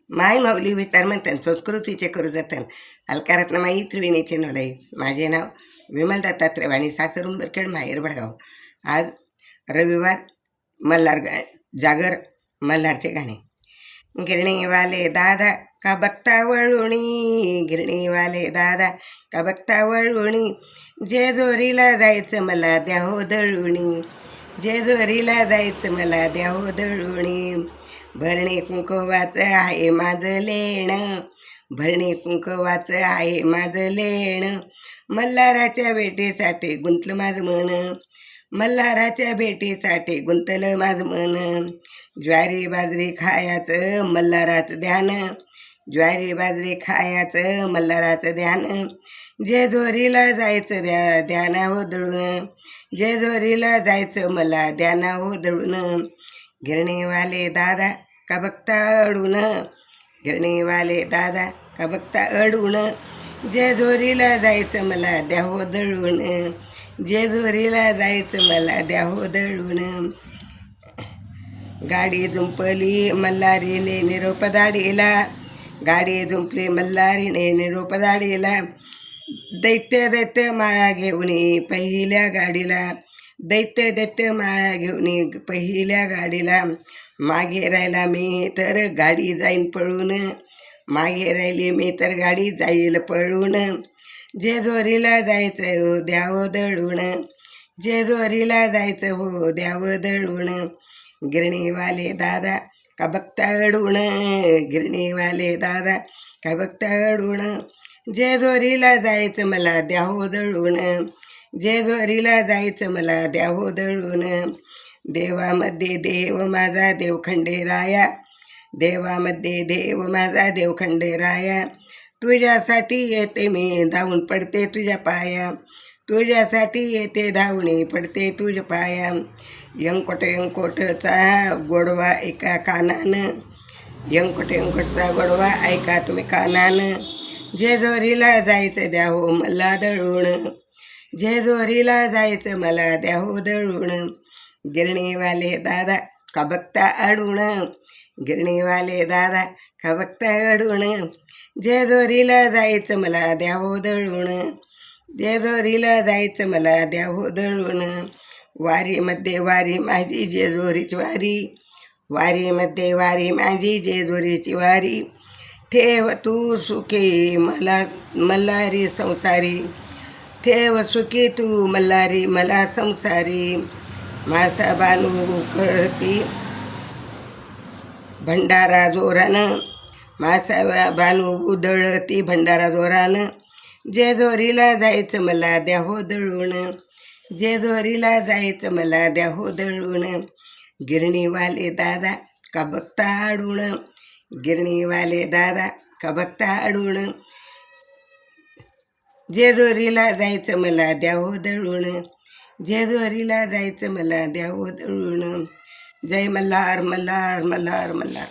माय माऊली वितार म्हणतात संस्कृतीचे करू जातात अलकारात माई त्रिवेणीचे नवलाई. माझे नाव विमल दत्तात्रय वाणी, सासर उंबरखेड, माहेर भडगाव. आज रविवार, मल्हार जागर मल्हारचे गाणे. गिरणीवाले दादा का बघता वळुणी, गिरणीवाले दादा का बघता वळुणी, जेजुरीला जायचं मला द्या हो दळुणी, जेजुरीला जायचं मला द्या हो दळुणी. भरणे कुंकवाचं आहे माझं लेणं, भरणे कुंकवाचं आहे माझं लेणं, मल्हाराच्या भेटीसाठी गुंतलं माझं मन, मल्हाराच्या भेटीसाठी गुंतलं माझं मन. ज्वारी बाजरी खायचं मल्हाराचं ध्यान, ज्वारी बाजरी खायचं मल्हाराचं ध्यान, जेजुरीला जायचं ध्यान हो दळून, जेजुरीला जायचं मला ध्यान हो दळून. गिरणीवाले दादा का बघता अडून, गिरणीवाले दादा का बघता अडून, जेजुरीला जायचं मला द्या हो दळून, जेजुरीला जायचं मला द्या हो दळून. गाडी जुंपली मल्हारीने निरोप दाडीला, गाडी जुंपली मल्हारीने निरोप दाडीला, दैत्य दैत्य माळा घेऊन पहिल्या गाडीला, दैत्य दैत्य माळा घेऊन पहिल्या गाडीला. मागे राहिला मी तर गाडी जाईन पळून, मागे राहिली मी तर गाडी जाईल पळून, जेजुरीला जायचं हो द्यावं दळून, जेजुरीला जायचं हो द्यावं दळून. गिरणीवाले दादा का बघता अडून, गिरणीवाले दादा का बघता अडून, जेजुरीला जायचं मला द्या हो दळून, जेजुरीला जायचं मला द्या हो दळून. देवामध्ये देव माझा देव खंडेराया, देवामध्ये देव माझा देव खंडेराया, तुझ्यासाठी येते मी धावून पडते तुझ्या पाया, तुझ्यासाठी येते धावणी पडते तुझ्या पाया. यंकोट यंकोटचा गोडवा एका कानानं, यंकोट यंकोटचा गोडवा ऐका तुम्ही कानानं, जेजुरीला जायचं द्या हो मला दळून, जेजुरीला जायचं मला द्या हो दळून. गिरणीवाले दादा का बघता अडून, गिरणीवाले दादा का बघता अडून, जेजुरीला जायचं मला द्या हो दळून, जेजुरीला जायचं मला द्या हो दळून. वारीमध्ये वारी माझी जेजुरीची वारी, वारीमध्ये वारी माझी जेजुरीची वारी, ठेव तू सुखी मला मल्हारी संसारी, ठेव सुखी तू मल्हारी मला संसारी. मासा बानू कळती भंडारा जोरानं, मासा बानू उधळती भंडारा जोरानं, जेजुरीला जायचं मला द्या हो दळून, जेजुरीला जायचं मला द्या हो दळून. गिरणीवाले दादा का बघता अडून, गिरणीवाले दादा का बघता अडून, जेजुरीला जायचं मला द्या हो दळून, जेजुरीला जायचं मला द्या हो दळून. जय मल्हार मल्हार मल्हार मल्हार.